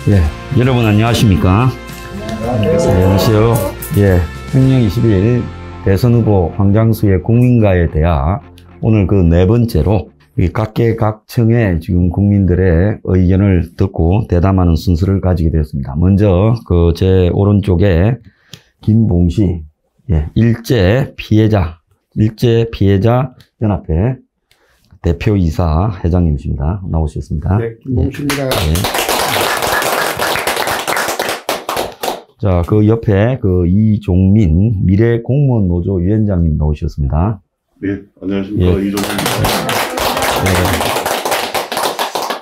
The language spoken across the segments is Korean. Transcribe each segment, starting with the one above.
예, 여러분 안녕하십니까? 안녕하세요. 예, 혁명 21 대선 후보 황장수의 국민과에 대하 오늘 그 네 번째로 각계각층의 지금 국민들의 의견을 듣고 대담하는 순서를 가지게 되었습니다. 먼저 그 제 오른쪽에 김봉시 일제 피해자 연합회 대표이사 회장님이십니다. 나오셨습니다. 네, 김봉시입니다. 자, 그 옆에 그 이종민 미래공무원노조 위원장님 나오셨습니다. 네, 안녕하십니까. 이종민입니다.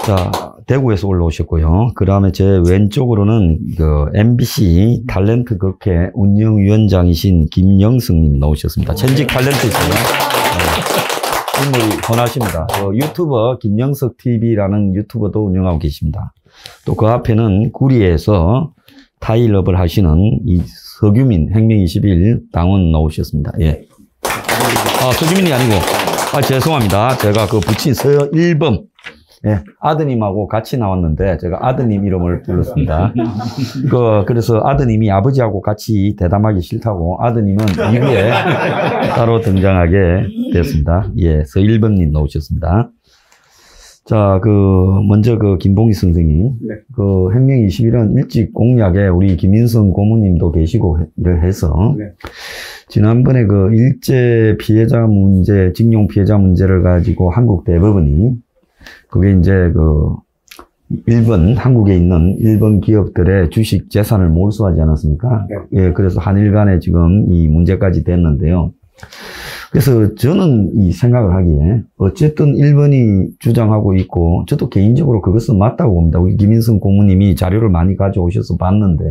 자, 대구에서 올라오셨고요. 그 다음에 제 왼쪽으로는 그 MBC 탤런트 극회 운영위원장이신 김영석님 나오셨습니다. 전직 탤런트시고요. 인물이 훤하십니다. 유튜버 김영석 TV라는 유튜버도 운영하고 계십니다. 또 그 앞에는 구리에서 타일업을 하시는 이 서규민 혁명 21 당원 나오셨습니다. 예. 서규민이 아니고, 죄송합니다. 제가 그 붙인 서일범. 예, 아드님하고 같이 나왔는데 제가 아드님 이름을 불렀습니다. 그래서 아드님이 아버지하고 같이 대담하기 싫다고 아드님은 이후에 따로 등장하게 됐습니다. 예, 서일범님 나오셨습니다. 자, 먼저 김봉희 선생님. 네. 혁명 21은 일찍 공약에 우리 김인성 고모님도 계시고 일을 해서. 네. 지난번에 일제 피해자 문제, 징용 피해자 문제를 가지고 한국 대법원이 그게 이제 한국에 있는 일본 기업들의 주식 재산을 몰수하지 않았습니까? 네. 예, 그래서 한일 간에 지금 이 문제까지 됐는데요. 그래서 저는 이 생각을 하기에 어쨌든 일본이 주장하고 있고 저도 개인적으로 그것은 맞다고 봅니다. 우리 김인성 고모님이 자료를 많이 가져오셔서 봤는데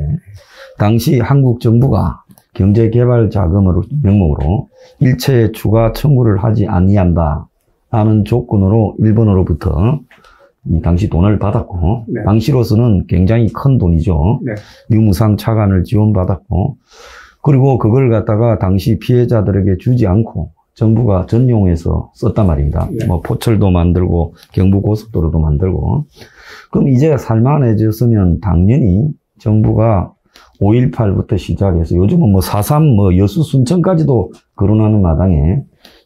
당시 한국 정부가 경제개발 자금으로 명목으로 일체 추가 청구를 하지 아니한다 하는 조건으로 일본으로부터 이 당시 돈을 받았고 네. 당시로서는 굉장히 큰 돈이죠. 네. 유무상 차관을 지원받았고 그리고 그걸 갖다가 당시 피해자들에게 주지 않고 정부가 전용해서 썼단 말입니다. 네. 포철도 만들고 경부고속도로도 만들고. 그럼 이제 살만해졌으면 당연히 정부가 5.18부터 시작해서 요즘은 4.3 여수 순천까지도 거론하는 마당에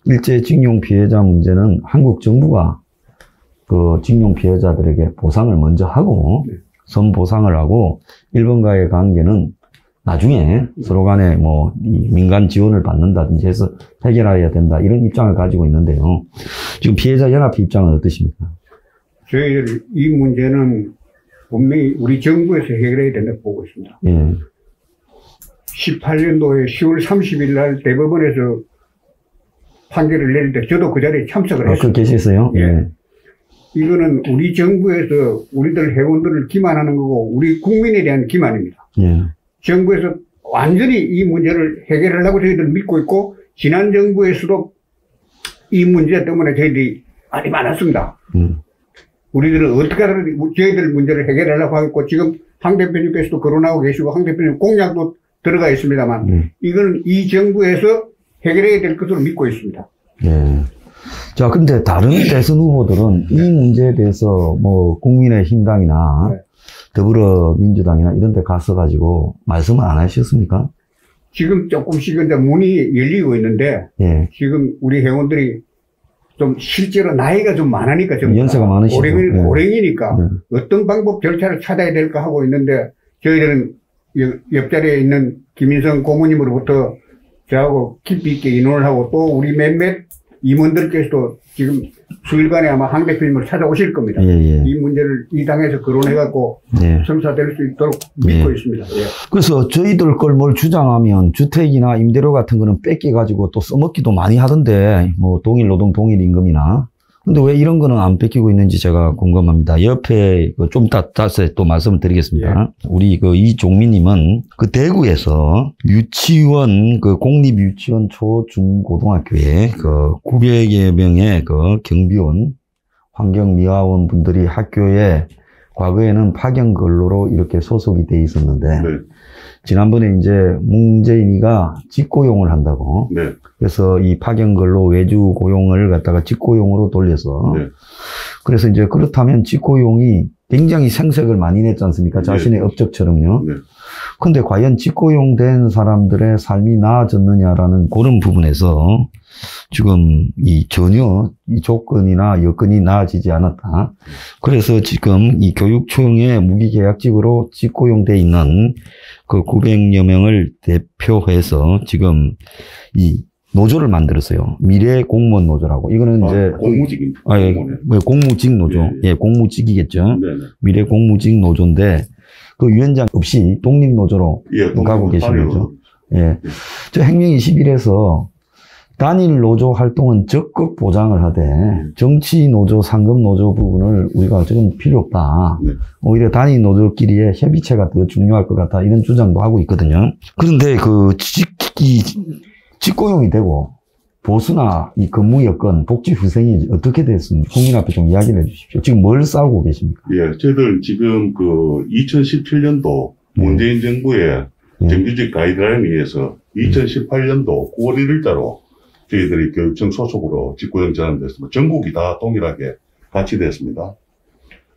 일제징용 피해자 문제는 한국 정부가 징용 피해자들에게 보상을 먼저 하고 선보상을 하고 일본과의 관계는 나중에 서로 간에 이 민간 지원을 받는다든지 해서 해결해야 된다 이런 입장을 가지고 있는데요. 지금 피해자 연합회 입장은 어떠십니까? 저희들 이 문제는 분명히 우리 정부에서 해결해야 된다고 보고 있습니다. 예. 18년도에 10월 30일 날 대법원에서 판결을 내릴 때 저도 그 자리에 참석을 했습니다. 계셨어요? 예. 이거는 우리 정부에서 우리들 회원들을 기만하는 거고 우리 국민에 대한 기만입니다. 예. 정부에서 완전히 이 문제를 해결하려고 저희들 믿고 있고 지난 정부에서도 이 문제 때문에 저희들이 말이 많았습니다. 우리들은 어떻게 하든 저희들 문제를 해결하려고 하겠고 지금 황 대표님께서도 거론하고 계시고 황 대표님 공약도 들어가 있습니다만 이거는 이 정부에서 해결해야 될 것으로 믿고 있습니다. 예. 자, 근데 다른 대선 후보들은 이 문제에 대해서 국민의힘당이나 네. 더불어민주당이나 이런 데 가서 가지고 말씀을 안 하셨습니까? 지금 조금씩 이제 문이 열리고 있는데 예. 지금 우리 회원들이 좀 실제로 나이가 좀 많으니까 좀 연세가 많으시죠. 고령이니까 어떤 방법 절차를 찾아야 될까 하고 있는데 저희들은 옆자리에 있는 김인성 고모님으로부터 저하고 깊이 있게 의논을 하고 또 우리 몇몇 임원들께서도 지금 수일간에 아마 황 대표님을 찾아오실 겁니다. 이 문제를 이 당에서 거론해갖고 성사될 수 있도록 믿고 있습니다. 예. 그래서 저희들 걸 뭘 주장하면 주택이나 임대료 같은 거는 뺏겨가지고 또 써먹기도 많이 하던데 동일 노동 동일 임금이나 근데 왜 이런 거는 안 뺏기고 있는지 제가 궁금합니다. 옆에 좀 자세히 또 말씀을 드리겠습니다. 예. 우리 이종민님은 대구에서 유치원, 공립 유치원 초, 중, 고등학교에 900여 명의 경비원, 환경미화원 분들이 학교에 과거에는 파견 근로로 이렇게 소속이 돼 있었는데 지난번에 이제 문재인이가 직고용을 한다고. 그래서 이 파견 근로 외주 고용을 갖다가 직고용으로 돌려서. 그래서 이제 그렇다면 직고용이 굉장히 생색을 많이 냈지 않습니까? 자신의 업적처럼요. 네. 근데 과연 직고용된 사람들의 삶이 나아졌느냐라는 그런 부분에서 지금 전혀 이 조건이나 여건이 나아지지 않았다. 그래서 지금 이 교육청의 무기계약직으로 직고용돼 있는 그 900여 명을 대표해서 지금 이 노조를 만들었어요. 미래 공무원 노조라고. 이거는 이제 공무직입니다. 예, 공무직 노조. 예, 공무직이겠죠. 네네. 미래 공무직 노조인데 그 위원장 없이 독립 노조로 가고 계신 거죠. 예. 저 행령 21에서 단일 노조 활동은 적극 보장을 하되 정치 노조, 상급 노조 부분을 우리가 지금 필요 없다. 네. 오히려 단일 노조끼리의 협의체가 더 중요할 것 같다. 이런 주장도 하고 있거든요. 그런데 직고용이 되고 보수나 이 근무 여건, 복지 후생이 어떻게 됐습니까? 국민 앞에 좀 이야기를 해 주십시오. 지금 뭘 싸우고 계십니까? 예, 저희들 지금 2017년도 문재인 정부의 정규직 가이드라인에 의해서 2018년도 9월 1일자로 저희들이 교육청 소속으로 직고용 전환됐습니다. 전국이 다 동일하게 같이 됐습니다.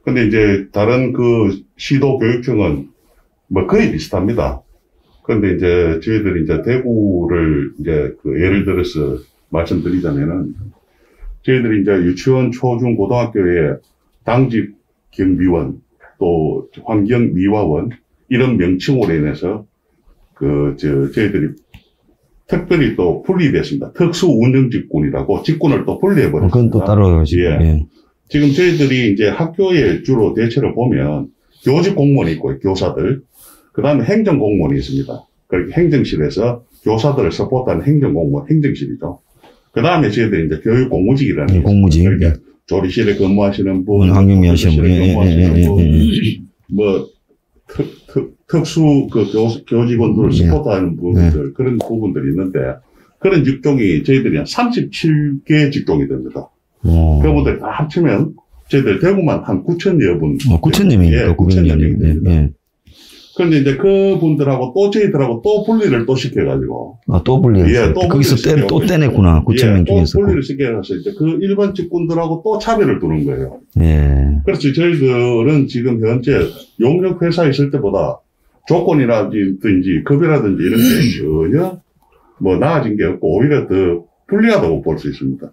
근데 이제 다른 시도 교육청은 거의 비슷합니다. 그런데 이제 저희들이 이제 대구를 이제 예를 들어서 말씀드리자면은 저희들이 이제 유치원, 초중, 고등학교에 당직 경비원 또 환경미화원 이런 명칭으로 인해서 저희들이 특별히 또 분리됐습니다. 특수운영직군이라고 직군을 또 분리해버렸습니다. 그건 또 따로 하시고. 예. 예. 지금 저희들이 이제 학교에 주로 대체를 보면 교직 공무원이 있고 교사들, 그 다음에 행정 공무원이 있습니다. 그렇게 행정실에서 교사들을 서포트하는 행정 공무원, 행정실이죠. 그 다음에 저희들이 이제 교육 공무직이라는 게 공무직. 그러니까 조리실에 근무하시는 분, 환경미 하시는 분, 근무하시는 분, 특수 교직원들을 서포트하는 부분들, 그런 부분들이 있는데, 그런 직종이 저희들이 한 37개 직종이 됩니다. 그분들 다 합치면 저희들 대구만 한 9,000여 분. 9,000명이니까, 예, 9,000명이 됩니다. 예. 그런데 이제 그분들하고 또 저희들하고 또 분리를 또 시켜가지고. 또 분리했어요. 예, 또 거기서 또 떼냈구나. 9,000명 중에서. 또 분리를 시켜서 이제 그 일반 직군들하고 또 차별을 두는 거예요. 예. 그래서 저희들은 지금 현재 용역 회사에 있을 때보다 조건이라든지 급여라든지 이런 게 전혀 나아진 게 없고 오히려 더 불리하다고 볼 수 있습니다.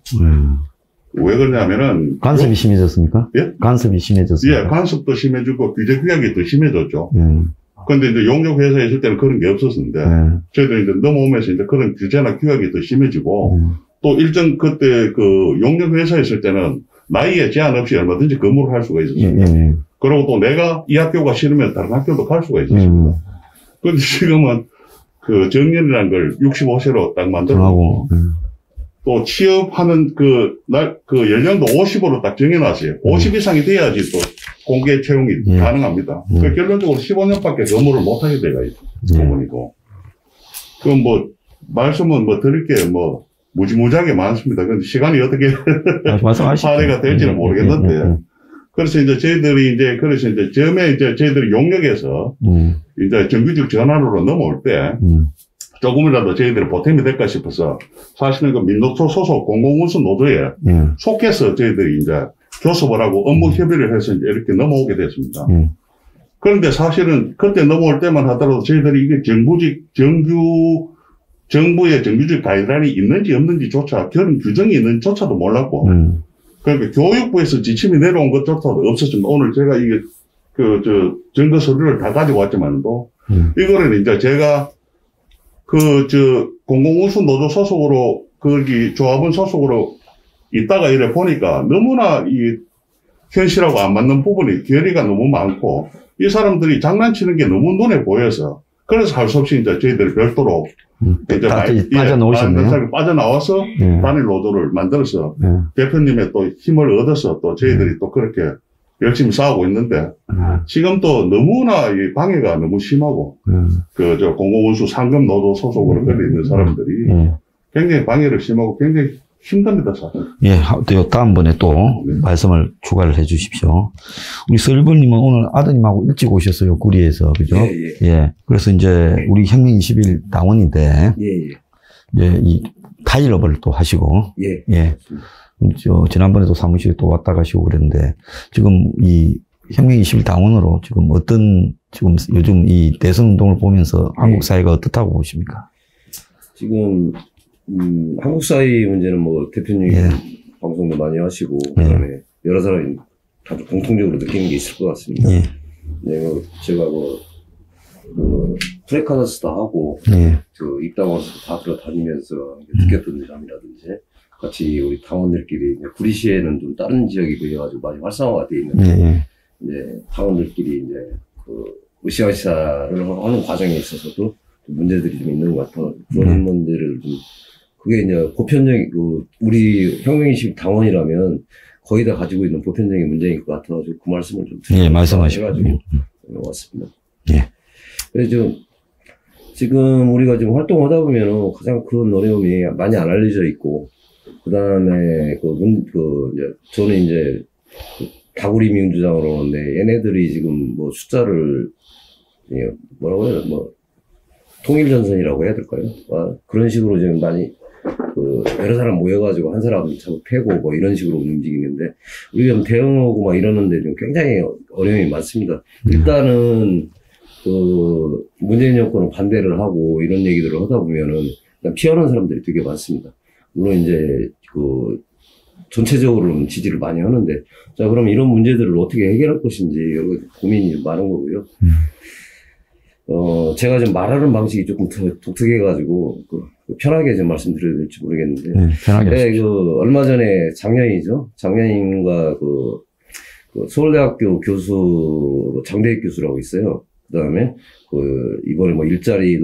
왜 그러냐면은. 간섭이 심해졌습니까? 예? 간섭이 심해졌습니까? 예, 간섭도 심해지고 규제 규약이 더 심해졌죠. 예. 근데 이제 용역 회사에 있을 때는 그런 게 없었는데, 저희들이 이제 넘어오면서 이제 그런 규제나 규약이 더 심해지고, 또 일정 그때 용역 회사에 있을 때는 나이에 제한 없이 얼마든지 근무를 할 수가 있었습니다. 그리고 또 내가 이 학교가 싫으면 다른 학교도 갈 수가 있었습니다. 근데 지금은 정년이라는 걸 65세로 딱 만들고, 또 취업하는 연령도 50으로 딱 정해놨어요. 50 이상이 돼야지 또 공개 채용이 가능합니다. 결론적으로 15년밖에 근무를 못하게 돼가 있는 부분이고. 그럼 말씀은 드릴 게 무지무지하게 많습니다. 근데 시간이 어떻게 사례가 될지는 모르겠는데. 그래서 이제 저희들이 처음에 저희들이 용역에서 이제 정규직 전환으로 넘어올 때 조금이라도 저희들이 보탬이 될까 싶어서 사실은 민노총 소속 공공운수 노조에 속해서 저희들이 이제 교섭을 하고 업무 협의를 해서 이제 이렇게 넘어오게 됐습니다. 그런데 사실은 그때 넘어올 때만 하더라도 저희들이 이게 정부의 정규직 가이드라인이 있는지 없는지조차 그런 규정이 있는지조차도 몰랐고 그러니까 교육부에서 지침이 내려온 것조차도 없었습니다. 오늘 제가 이게 증거 서류를 다 가지고 왔지만도 이거는 이제 제가 공공운수 노조 소속으로, 조합원 소속으로 있다가 이래 보니까 너무나 현실하고 안 맞는 부분이 괴리가 너무 많고, 이 사람들이 장난치는 게 너무 눈에 보여서, 그래서 할 수 없이 이제 저희들이 별도로, 빠져나오셨네요. 빠져나와서 단일 노조를 만들어서 대표님의 또 힘을 얻어서 또 저희들이 또 그렇게 열심히 싸우고 있는데, 지금 또 너무나 이 방해가 너무 심하고, 공공운수 상급 노조 소속으로 걸려 있는 사람들이 굉장히 방해를 심하고 굉장히 힘듭니다, 사실. 예, 다음번에 또 말씀을 추가를 해 주십시오. 우리 설벌님은 오늘 아드님하고 일찍 오셨어요, 구리에서. 그죠? 예. 그래서 이제 우리 혁명 20일 당원인데, 이제 이 타일업을 또 하시고, 예. 지난번에도 사무실에 또 왔다 가시고 그랬는데, 지금 혁명 21당원으로 지금 어떤, 지금 요즘 이 대선 운동을 보면서 한국 사회가 어떻다고 보십니까? 지금, 한국 사회 문제는 뭐 대표님이 방송도 많이 하시고, 그다음에 여러 사람이 다들 공통적으로 느끼는 게 있을 것 같습니다. 네, 제가 프레카너스도 하고, 입당원서도 다 들어다니면서 느꼈던 점이라든지, 같이 우리 당원들끼리, 구리시에는 좀 다른 지역이 그래가지고 많이 활성화가 돼 있는데, 이제 당원들끼리 이제 으쌰으쌰를 하는 과정에 있어서도 문제들이 좀 있는 것 같아요. 그런 문제를 좀, 그게 이제 보편적인, 우리 혁명이식 당원이라면 거의 다 가지고 있는 보편적인 문제인 것 같아가지고 그 말씀을 좀 드리고 말씀하시고 왔습니다. 그래서 지금 우리가 지금 활동하다 보면은 가장 큰 어려움이 많이 안 알려져 있고, 그 다음에 저는 이제 다구리 민주당으로 오는데 얘네들이 지금 뭐 숫자를 뭐라고 해야 되나 통일전선이라고 해야 될까요? 그런 식으로 지금 많이 여러 사람 모여가지고 한 사람 자꾸 패고 뭐 이런 식으로 움직이는데 우리가 좀 대응하고 막 이러는데 좀 굉장히 어려움이 많습니다. 일단은 문재인 정권은 반대를 하고 이런 얘기들을 하다 보면은 피하는 사람들이 되게 많습니다. 물론 이제 전체적으로는 지지를 많이 하는데, 자, 그럼 이런 문제들을 어떻게 해결할 것인지 여러 고민이 많은 거고요. 제가 좀 말하는 방식이 조금 독특해가지고, 편하게 좀 말씀드려야 될지 모르겠는데. 편하게. 얼마 전에 장년인과 서울대학교 교수, 장대익 교수라고 있어요. 그 다음에, 이번에 일자리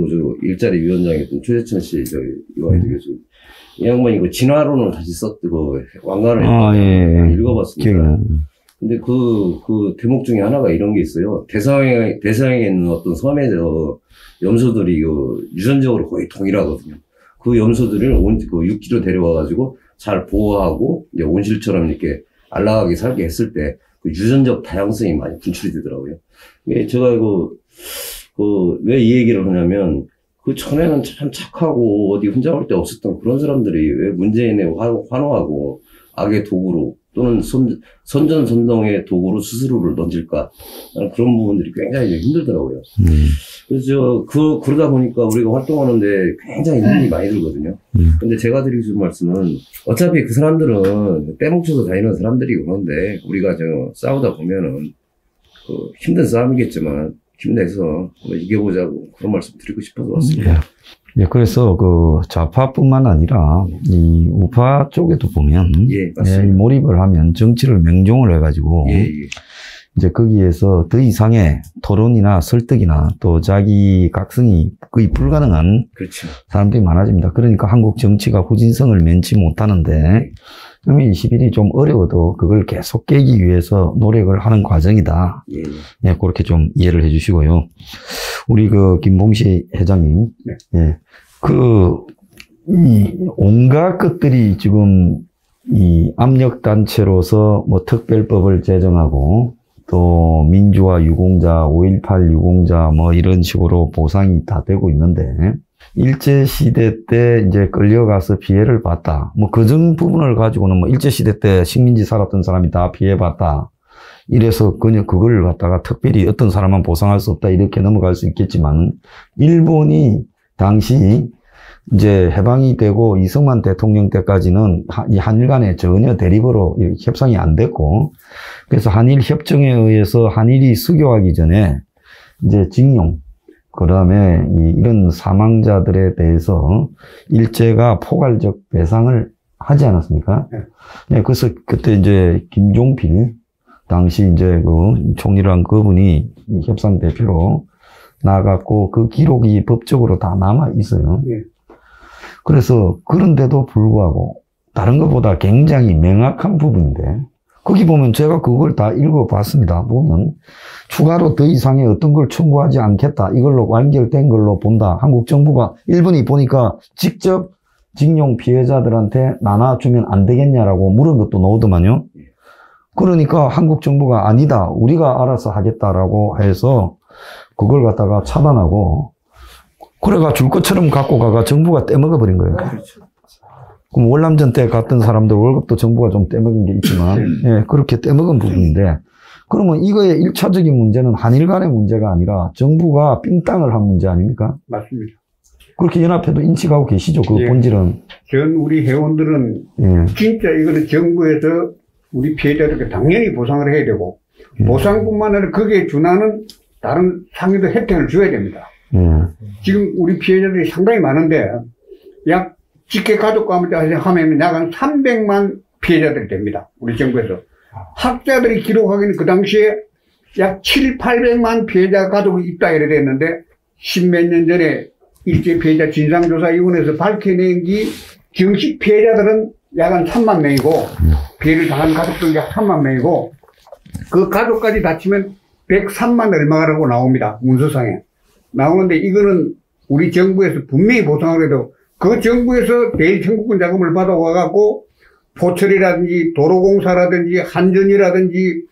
위원장이었던 최재천 씨, 이화여대 교수. 이 양반이 진화론을 다시 왕관을 읽어봤습니다. 근데 그 대목 중에 하나가 이런 게 있어요. 대서양에 있는 어떤 섬에서 염소들이 유전적으로 거의 동일하거든요. 그 염소들을 육지로 데려와가지고 잘 보호하고, 이제 온실처럼 이렇게 안락하게 살게 했을 때, 그 유전적 다양성이 많이 분출이 되더라고요. 제가 왜 이 얘기를 하냐면, 그 전에는 참 착하고 어디 혼자 올 데 없었던 그런 사람들이 왜 문재인에 환호하고 악의 도구로 또는 선전선동의 도구로 스스로를 던질까? 나는 그런 부분들이 굉장히 힘들더라고요. 그래서 그러다 보니까 우리가 활동하는데 굉장히 힘이 많이 들거든요. 근데 제가 드리고 싶은 말씀은 어차피 그 사람들은 떼뭉쳐서 다니는 사람들이고 그런데 우리가 싸우다 보면은 힘든 싸움이겠지만 힘내서 이겨보자고 그런 말씀 드리고 싶어서 왔습니다. 그래서 좌파뿐만 아니라 이 우파 쪽에도 보면 몰입을 하면 정치를 명종을 해가지고 이제 거기에서 더 이상의 토론이나 설득이나 또 자기 각성이 거의 불가능한 사람들이 많아집니다. 그러니까 한국 정치가 후진성을 면치 못하는데 혁명 21이 좀 어려워도 그걸 계속 깨기 위해서 노력을 하는 과정이다. 그렇게 좀 이해를 해 주시고요. 우리 김봉시 회장님, 이 온갖 것들이 지금 이 압력단체로서 특별법을 제정하고 또 민주화 유공자, 5.18 유공자 이런 식으로 보상이 다 되고 있는데 일제시대 때 이제 끌려가서 피해를 봤다. 그전 부분을 가지고는 일제시대 때 식민지 살았던 사람이 다 피해봤다. 이래서 그냥 그걸 갖다가 특별히 어떤 사람만 보상할 수 없다. 이렇게 넘어갈 수 있겠지만 일본이 당시 이제 해방이 되고 이승만 대통령 때까지는 이 한일 간에 전혀 대립으로 협상이 안 됐고 그래서 한일 협정에 의해서 한일이 수교하기 전에 이제 징용 그 다음에 이런 사망자들에 대해서 일제가 포괄적 배상을 하지 않았습니까? 그래서 그때 이제 김종필 당시 이제 총리란 그분이 협상 대표로 나갔고 그 기록이 법적으로 다 남아 있어요. 그래서 그런데도 불구하고 다른 것보다 굉장히 명확한 부분인데 거기 보면 제가 그걸 다 읽어봤습니다. 보면 추가로 더 이상의 어떤 걸 청구하지 않겠다. 이걸로 완결된 걸로 본다. 한국 정부가 일본이 보니까 직접 징용 피해자들한테 나눠주면 안 되겠냐라고 물은 것도 나오더만요. 그러니까 한국 정부가 아니다. 우리가 알아서 하겠다라고 해서 그걸 갖다가 차단하고 그래가 줄 것처럼 갖고 가가 정부가 떼먹어버린 거예요. 그럼 월남전 때 갔던 사람들 월급도 정부가 좀 떼먹은 게 있지만, 그렇게 떼먹은 부분인데, 그러면 이거의 1차적인 문제는 한일 간의 문제가 아니라 정부가 삥땅을 한 문제 아닙니까? 맞습니다. 그렇게 연합회도 인식하고 계시죠, 그 예. 본질은. 전 우리 회원들은 예. 진짜 이거는 정부에서 우리 피해자들에게 당연히 보상을 해야 되고, 보상뿐만 아니라 거기에 준하는 다른 상여도 혜택을 줘야 됩니다. 예. 지금 우리 피해자들이 상당히 많은데, 약 직계 가족과 하면 약 한 300만 피해자들이 됩니다. 우리 정부에서. 학자들이 기록하기는 그 당시에 약 800만 피해자 가족이 있다 이래 됐는데, 10몇 년 전에 일제 피해자 진상조사위원회에서 밝혀낸 정식 피해자들은 약 한 3만 명이고, 피해를 당한 가족들은 약 3만 명이고, 그 가족까지 다치면 103만 얼마라고 나옵니다. 문서상에. 나오는데 이거는 우리 정부에서 분명히 보상을 해도 그 정부에서 대일 청구권 자금을 받아와갖고 포철이라든지 도로공사라든지 한전이라든지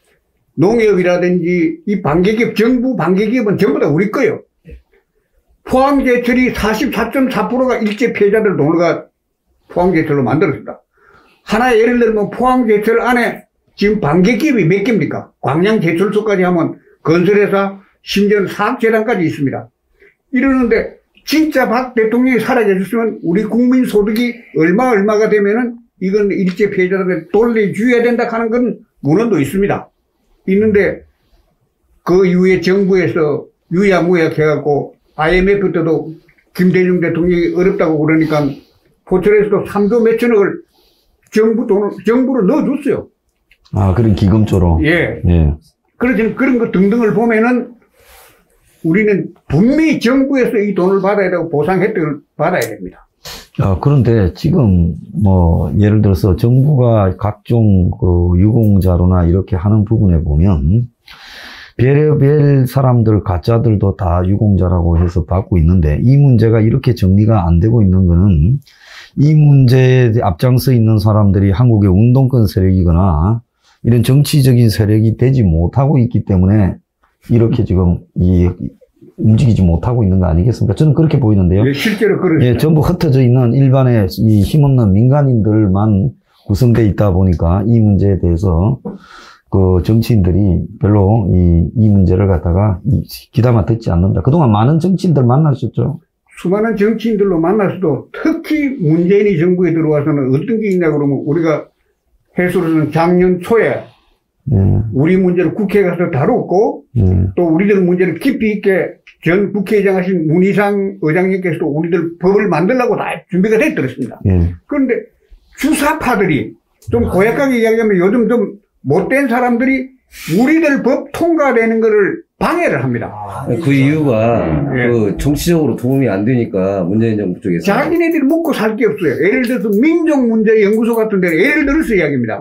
농협이라든지 이 반개기업, 정부 반개기업은 전부 다 우리 거예요. 포항제철이 44.4%가 일제 피해자들 돈을 포항제철로 만들었습니다. 하나 예를 들면 포항제철 안에 지금 반개기업이 몇 개입니까? 광양제철소까지 하면 건설회사, 심지어는 사업재단까지 있습니다. 이러는데 진짜 박 대통령이 살아계셨으면 우리 국민 소득이 얼마가 되면은 이건 일제 피해자들에게 돌려줘야 된다 하는 건 문헌도 있습니다. 있는데 그 이후에 정부에서 유야무야 해갖고 IMF 때도 김대중 대통령이 어렵다고 그러니까 포철에서도 3조 몇천억을 정부로 넣어줬어요. 아, 그런 기금조로. 예. 예. 그래서 그런 거 등등을 보면은 우리는 분명히 정부에서 이 돈을 받아야 되고 보상 혜택을 받아야 됩니다. 그런데 지금 예를 들어서 정부가 각종 그 유공자로나 이렇게 하는 부분에 보면 별의별 사람들, 가짜들도 다 유공자라고 해서 받고 있는데 이 문제가 이렇게 정리가 안 되고 있는 거는 이 문제에 앞장서 있는 사람들이 한국의 운동권 세력이거나 이런 정치적인 세력이 되지 못하고 있기 때문에 이렇게 지금 움직이지 못하고 있는 거 아니겠습니까? 저는 그렇게 보이는데요. 예, 실제로 그렇습니다. 예, 전부 흩어져 있는 일반의 이 힘없는 민간인들만 구성되어 있다 보니까 이 문제에 대해서 그 정치인들이 별로 이 문제를 갖다가 귀담아 듣지 않는다. 그동안 많은 정치인들 만나셨죠? 수많은 정치인들로 만났어도 특히 문재인이 정부에 들어와서는 어떤 게 있냐 그러면 우리가 해수로는 작년 초에 우리 문제를 국회에 가서 다뤘고 또 우리들 문제를 깊이 있게 전 국회의장 하신 문희상 의장님께서도 우리들 법을 만들려고 다 준비가 돼 있더랬습니다. 그런데 주사파들이 좀 고약하게 이야기하면 요즘 좀 못된 사람들이 우리들 법 통과되는 거를 방해를 합니다. 그 이유가 그 정치적으로 도움이 안 되니까 문재인 정부 쪽에서 자기네들이 먹고 살 게 없어요. 예를 들어서 민족문제연구소 같은 데는 예를 들어서 이야기입니다.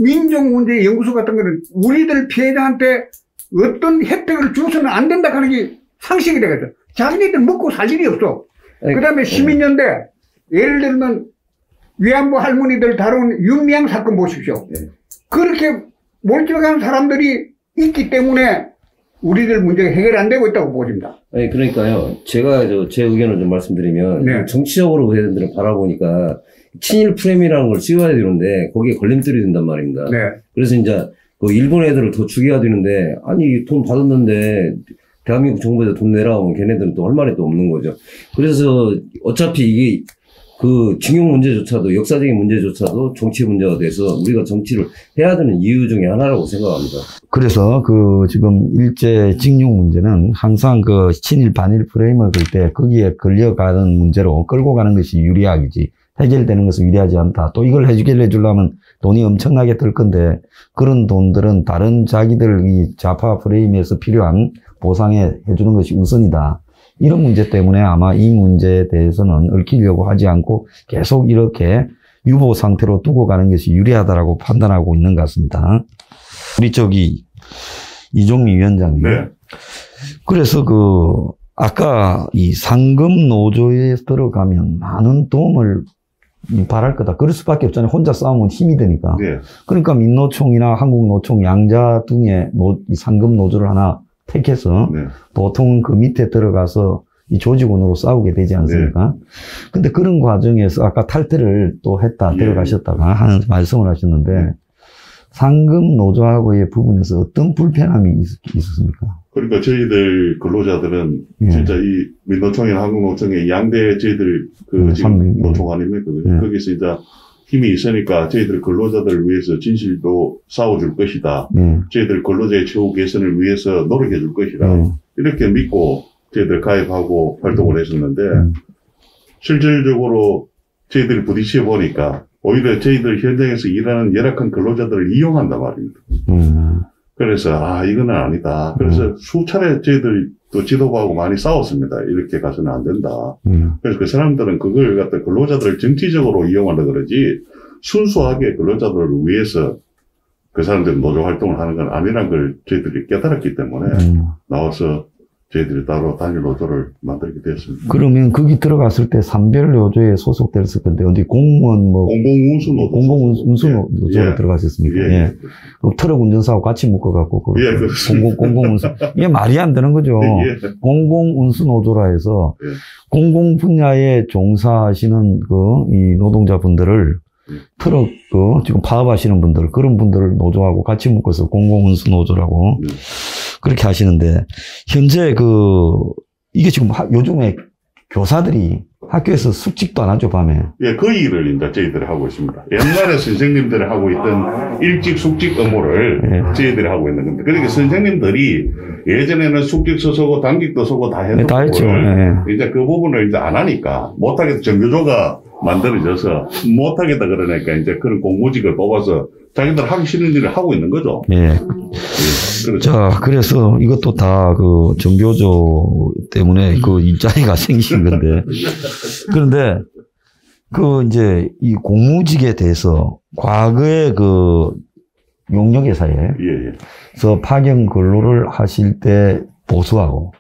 민족문제연구소 같은 거는 우리들 피해자한테 어떤 혜택을 줘서는 안 된다 하는 게 상식이 되겠죠. 자기네들 먹고 살 일이 없어. 그 다음에 시민연대 예를 들면 위안부 할머니들 다룬 윤미향 사건 보십시오. 그렇게 멀쩡한 사람들이 있기 때문에 우리들 문제가 해결 안 되고 있다고 보십니다. 아니, 그러니까요. 제가 제 의견을 좀 말씀드리면, 정치적으로 걔네들을 바라보니까, 친일 프레임이라는 걸 씌워야 되는데, 거기에 걸림돌이 된단 말입니다. 그래서 이제, 그 일본 애들을 더 죽여야 되는데, 아니, 돈 받았는데, 대한민국 정부에서 돈 내라 하면 걔네들은 또 할 말이 또 없는 거죠. 그래서 어차피 이게, 그 징용 문제조차도 역사적인 문제조차도 정치 문제가 돼서 우리가 정치를 해야 되는 이유 중에 하나라고 생각합니다. 그래서 그 지금 일제 징용 문제는 항상 그 친일 반일 프레임을 걸 때 거기에 걸려가는 문제로 끌고 가는 것이 유리하지 해결되는 것은 유리하지 않다. 또 이걸 해결해 주려면 돈이 엄청나게 들 건데 그런 돈들은 다른 자기들 이 좌파 프레임에서 필요한 보상에 해주는 것이 우선이다. 이런 문제 때문에 아마 이 문제에 대해서는 얽히려고 하지 않고 계속 이렇게 유보 상태로 두고 가는 것이 유리하다라고 판단하고 있는 것 같습니다. 우리 이종미 위원장님. 그래서 아까 이 상금 노조에 들어가면 많은 도움을 바랄 거다. 그럴 수밖에 없잖아요. 혼자 싸우면 힘이 드니까. 그러니까 민노총이나 한국노총 양자 등의 상금 노조를 하나 택해서 보통 그 밑에 들어가서 이 조직원으로 싸우게 되지 않습니까? 근데 그런 과정에서 아까 탈퇴를 또 했다 들어가셨다가 하는 말씀을 하셨는데 상급 노조하고의 부분에서 어떤 불편함이 있었습니까? 그러니까 저희들 근로자들은 예. 진짜 이 민노총이나 한국노총의 양대 저희들 지금 노총 아닙니까? 거기서 이제 힘이 있으니까 저희들 근로자들을 위해서 진실도 싸워줄 것이다. 저희들 근로자의 처우 개선을 위해서 노력해줄 것이다. 이렇게 믿고 저희들 가입하고 활동을 했었는데 실질적으로 저희들이 부딪혀 보니까 오히려 저희들 현장에서 일하는 열악한 근로자들을 이용한단 말입니다. 그래서 이거는 아니다. 그래서 수차례 저희들이 또 지도부하고 많이 싸웠습니다. 이렇게 가서는 안 된다. 그래서 그 사람들은 그걸 갖다 근로자들을 정치적으로 이용하려 그러지 순수하게 근로자들을 위해서 그 사람들이 노조 활동을 하는 건 아니란 걸 저희들이 깨달았기 때문에 나와서 저희들이 따로 단일 노조를 만들게 되었습니다. 그러면 거기 들어갔을 때 산별 노조에 소속됐을 건데 어디 공무원 공공운수 노조 공공운수 노조에 들어가셨습니까? 예. 트럭 운전사하고 같이 묶어갖고 공공운수 이게 말이 안 되는 거죠. 공공운수 노조라 해서 공공 분야에 종사하시는 이 노동자분들을 트럭 지금 파업하시는 분들 그런 분들을 노조하고 같이 묶어서 공공운수 노조라고 그렇게 하시는데 현재 이게 지금 요즘에 교사들이 학교에서 숙직도 안 하죠, 밤에. 예, 그 일을 이제 저희들이 하고 있습니다. 옛날에 선생님들이 하고 있던 일찍 숙직 업무를 저희들이 하고 있는 건데, 그러니까 선생님들이 예전에는 숙직서 쓰고 단직도 쓰고 다 했던 다 했죠. 이제 그 부분을 이제 안 하니까 못하겠다. 정규조가 만들어져서 못하겠다 그러니까 이제 그런 공무직을 뽑아서 자기들 하기 싫은 일을 하고 있는 거죠. 예. 그렇죠. 자, 그래서 이것도 다 정교조 때문에 입장이가 생긴 건데. 그런데 이제 이 공무직에 대해서 과거에 용역회사에서 파견 근로를 하실 때 보수하고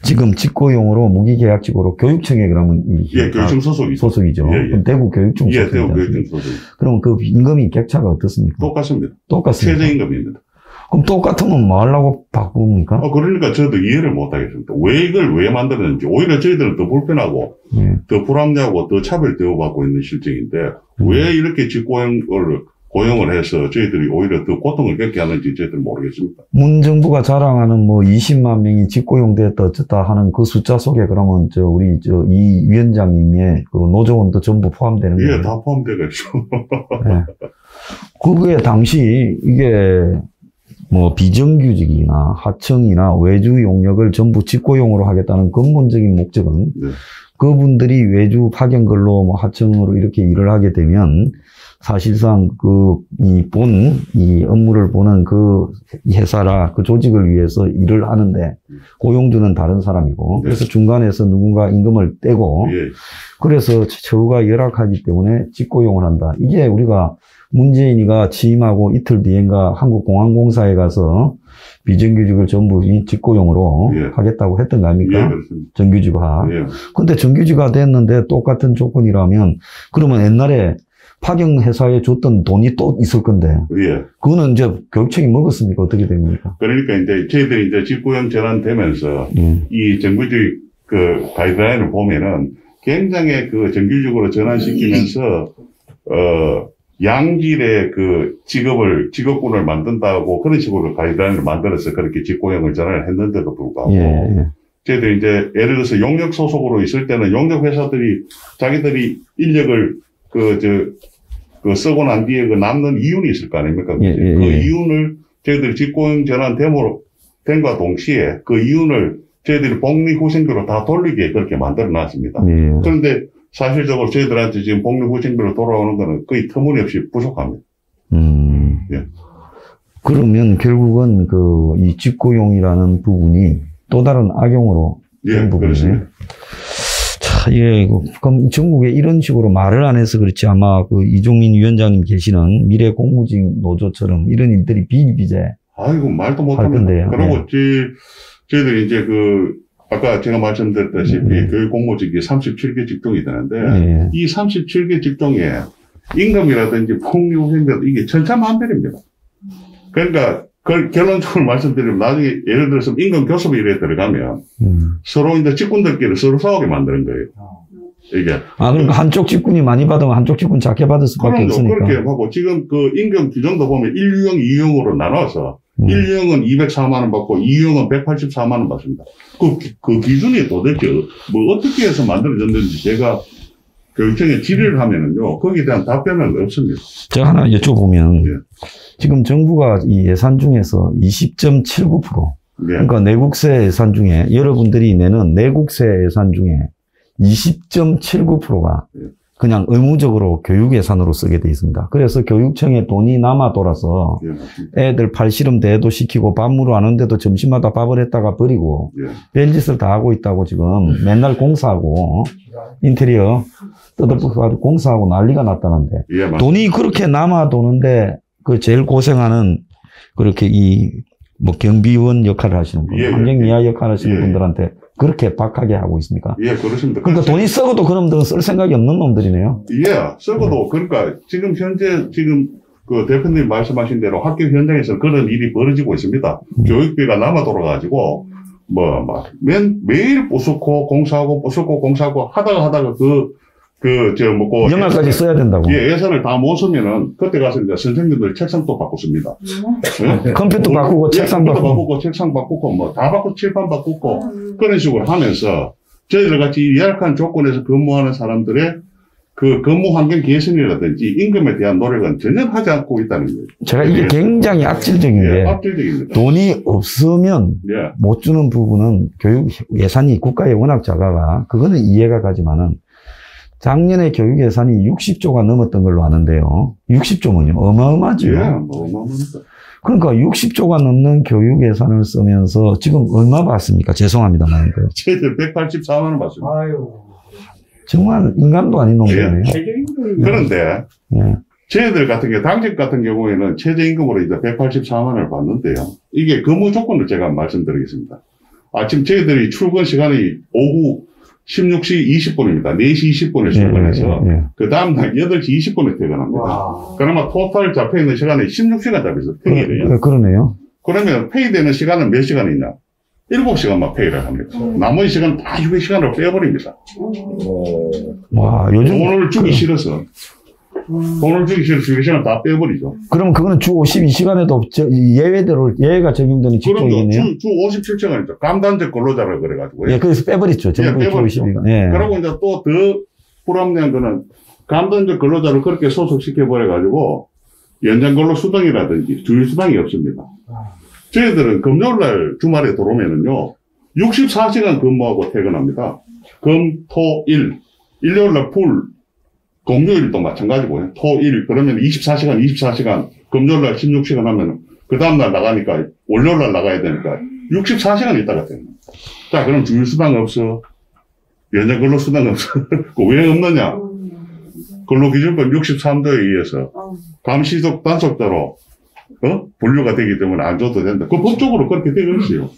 지금 직고용으로 무기계약직으로 교육청에 그러면 교육청 소속이죠. 대구 교육청 소속이죠. 대구 교육청 소속. 그럼 그 임금이 격차가 어떻습니까? 똑같습니다. 똑같습니다. 최저임금입니다. 그럼 똑같으면 뭐 하려고 바꿉니까? 그러니까 저도 이해를 못 하겠습니다. 왜 이걸 왜 만들었는지. 오히려 저희들은 더 불편하고, 더 불합리하고, 더 차별 대우받고 있는 실정인데, 왜 이렇게 고용을 해서 저희들이 오히려 더 고통을 겪게 하는지 저희들은 모르겠습니다. 문 정부가 자랑하는 20만 명이 직고용됐다 어쨌다 하는 그 숫자 속에 그러면 이 위원장님의 노조원도 전부 포함되는 거예요? 예, 다 포함되겠죠. 그게 당시 이게 비정규직이나 하청이나 외주 용역을 전부 직고용으로 하겠다는 근본적인 목적은 그분들이 외주 파견 근로 하청으로 이렇게 일을 하게 되면 사실상 이 업무를 보는 회사라 그 조직을 위해서 일을 하는데 고용주는 다른 사람이고 그래서 중간에서 누군가 임금을 떼고 그래서 처우가 열악하기 때문에 직고용을 한다. 이게 우리가 문재인이가 취임하고 이틀 뒤엔가 한국공항공사에 가서 비정규직을 전부 직고용으로 하겠다고 했던 거 아닙니까? 정규직화. 근데 정규직화 됐는데 똑같은 조건이라면 그러면 옛날에 파견 회사에 줬던 돈이 또 있을 건데. 그거는 이제 교육청이 먹었습니까? 어떻게 됩니까? 그러니까 이제 저희들이 이제 직고용 전환되면서 이 정규직 가이드라인을 보면은 굉장히 정규직으로 전환시키면서 양질의 직업군을 만든다고 그런 식으로 가이드라인을 만들어서 그렇게 직고용을 전환을 했는데도 불구하고 저희들이 이제 예를 들어서 용역 소속으로 있을 때는 용역 회사들이 자기들이 인력을 쓰고 난 뒤에 남는 이윤이 있을 거 아닙니까? 그 이윤을 저희들이 직고용 전환됨과 동시에 그 이윤을 저희들이 복리후생비로 다 돌리게 그렇게 만들어 놨습니다. 그런데 사실적으로 저희들한테 지금 복리후생비로 돌아오는 거는 거의 터무니없이 부족합니다. 그러면 결국은 이 직고용이라는 부분이 또 다른 악용으로 된 부분이네요. 그럼 전국에 이런 식으로 말을 안 해서 그렇지 아마 이종민 위원장님 계시는 미래 공무직 노조처럼 이런 일들이 비일비재. 말도 못합니다. 그리고 저희들이 이제 아까 제가 말씀드렸다시피 교육 공무직이 37개 직종이 되는데 이 37개 직종에 임금이라든지 복리후생비라든지 이게 천차만별입니다. 그러니까 결론적으로 말씀드리면 나중에 예를 들어서 임금 교섭 일에 들어가면 서로 이제 직군들끼리 서로 싸우게 만드는 거예요. 이게. 그러니까 한쪽 직군이 많이 받으면 한쪽 직군 작게 받을 수밖에 없으니까. 그렇게 하고, 지금 그 임금 규정도 보면 1유형, 2유형으로 나눠서, 1유형은 204만원 받고, 2유형은 184만원 받습니다. 그 기준이 도대체 뭐 어떻게 해서 만들어졌는지 제가 교육청에 질의를 하면은요, 거기에 대한 답변은 없습니다. 제가 하나 여쭤보면, 예. 지금 정부가 이 예산 중에서 20.79%, 예. 그러니까 내국세 예산 중에, 여러분들이 내는 내국세 예산 중에 20.79%가 그냥 의무적으로 교육 예산으로 쓰게 돼 있습니다. 그래서 교육청에 돈이 남아 돌아서 애들 팔씨름 대회도 시키고 밥무로 하는데도 점심마다 밥을 했다가 버리고 별짓을 다 하고 있다고 지금 맨날 공사하고 인테리어 뜯어부고 공사하고 난리가 났다는데 돈이 그렇게 남아 도는데 그 제일 고생하는 그렇게 뭐 경비원 역할을 하시는 분, 환경미화 역할을 하시는 분들한테 그렇게 박하게 하고 있습니까? 예, 그렇습니다. 그러니까 돈이 썩어도 그런 놈들은 쓸 생각이 없는 놈들이네요. 예, 썩어도, 그러니까 지금 현재 그 대표님 말씀하신 대로 학교 현장에서 그런 일이 벌어지고 있습니다. 교육비가 남아 돌아가지고, 매일 부수고 공사하고 하다가 영화까지 써야 된다고. 예, 예산을 다 못 쓰면은, 그때 가서 이제 선생님들 책상도 바꿨습니다. 예? 컴퓨터 바꾸고, 책상 바꾸고. 책상 바꾸고, 다 바꾸고, 칠판 바꾸고, 그런 식으로 하면서, 저희들 같이 열악한 조건에서 근무하는 사람들의 그 근무 환경 개선이라든지 임금에 대한 노력은 전혀 하지 않고 있다는 거예요. 제가 이게 굉장히 악질적인 게, 악질적입니다. 돈이 없으면 못 주는 부분은 교육 예산이 국가에 워낙 작아가, 그거는 이해가 가지만은, 작년에 교육 예산이 60조가 넘었던 걸로 아는데요. 60조면요. 어마어마하죠. 예, 어마어마합니다. 그러니까 60조가 넘는 교육 예산을 쓰면서 지금 얼마 받습니까? 죄송합니다만. 저희들 184만원 받습니다. 아유. 정말 인간도 아닌 놈이네요. 그런데, 저희들 같은 경우, 당직 같은 경우에는 최저임금으로 이제 184만원을 받는데요. 이게 근무 조건을 제가 말씀드리겠습니다. 지금 저희들이 출근 시간이 오후 16시 20분입니다. 4시 20분에 출근해서 그 다음날 8시 20분에 퇴근합니다. 그러면 토탈 잡혀있는 시간이 16시간 잡혀있어요. 평일에요. 그러네요. 그러면 페이되는 시간은 몇 시간이냐? 7시간만 페이를 합니다. 나머지 시간 다 휴게 시간으로 빼버립니다. 와, 요즘. 돈을 주기 싫어서. 휴게 시간 다 빼버리죠. 그러면 그거는 주 52시간에도 예외가 적용되는 직종이겠네요? 주 57시간이죠. 감단적 근로자라 그래가지고. 예, 그래서 빼버렸죠. 빼버렸죠. 그러고 이제 또 더 불합리한 거는 감단적 근로자를 그렇게 소속시켜버려가지고 연장 근로 수당이라든지 주일 수당이 없습니다. 저희들은 금요일날 주말에 들어오면은요, 64시간 근무하고 퇴근합니다. 금, 토, 일. 일요일날 풀. 공휴일도 마찬가지고요. 토, 일. 그러면 24시간. 금요일날 16시간 하면, 그 다음날 나가니까, 월요일날 나가야 되니까, 64시간 있다가 됩니다. 자, 그럼 주일수당 없어. 연장 근로수당 없어. 왜 없느냐? 근로기준법 63조에 의해서, 감시적 단속자로, 분류가 되기 때문에 안 줘도 된다. 그 법적으로 그렇게 되어 있어요.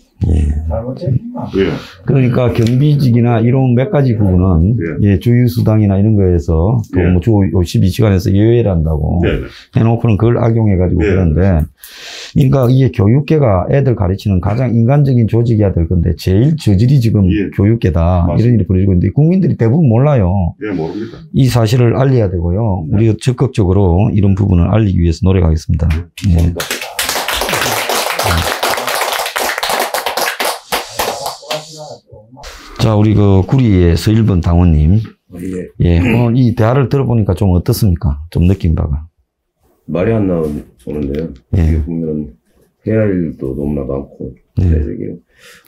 그러니까 경비직이나 이런 몇 가지 부분은 주휴수당이나 이런 거에서 주 52시간에서 예외를 한다고 해놓고는 그걸 악용해가지고 그런데 그러니까 이게 교육계가 애들 가르치는 가장 인간적인 조직이어야 될 건데 제일 저질이 지금 교육계다. 맞습니다. 이런 일이 벌어지고 있는데 국민들이 대부분 몰라요. 모릅니다. 이 사실을 알려야 되고요. 우리가 적극적으로 이런 부분을 알리기 위해서 노력하겠습니다. 자, 우리 구리의 서일본 당원님. 이 대화를 들어보니까 좀 어떻습니까? 좀 느낀 바가. 말이 안 나오는데요. 보면 해야 할 일도 너무나 많고.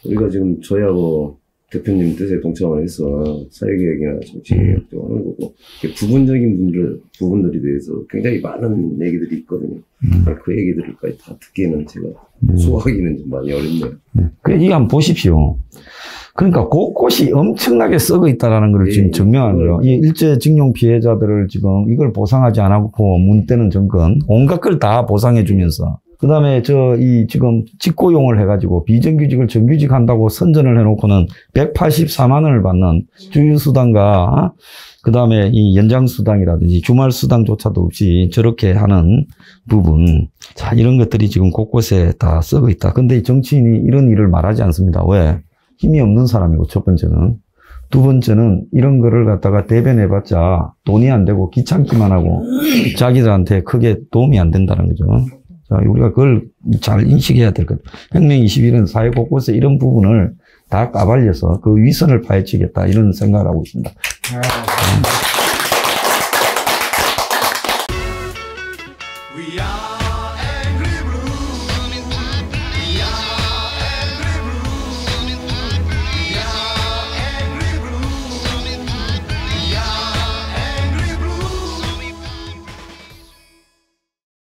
우리가 지금 저희하고 대표님 뜻에 동참을 해서 사회계획이나 정치계획도 하는 거고, 부분적인 부분들에 대해서 굉장히 많은 얘기들이 있거든요. 그 얘기들까지 다 듣기에는 제가 소화하기는 좀 많이 어렵네요. 이거 한번 보십시오. 그러니까 곳곳이 엄청나게 썩어 있다라는 걸 지금 증명하는 거예요. 이 일제징용 피해자들을 지금 이걸 보상하지 않고 문때는 정권 온갖 걸 다 보상해 주면서 그 다음에 지금 직고용을 해가지고 비정규직을 정규직 한다고 선전을 해놓고는 184만 원을 받는 주휴수당과 그 다음에 이 연장수당이라든지 주말수당조차도 없이 저렇게 하는 부분. 자, 이런 것들이 지금 곳곳에 다 썩어 있다. 근데 정치인이 이런 일을 말하지 않습니다. 왜? 힘이 없는 사람이고, 첫 번째는. 두 번째는 이런 거를 갖다가 대변해봤자 돈이 안 되고 귀찮기만 하고 자기들한테 크게 도움이 안 된다는 거죠. 자, 우리가 그걸 잘 인식해야 될 것 같아요. 혁명 21은 사회 곳곳에 이런 부분을 다 까발려서 그 위선을 파헤치겠다 이런 생각을 하고 있습니다.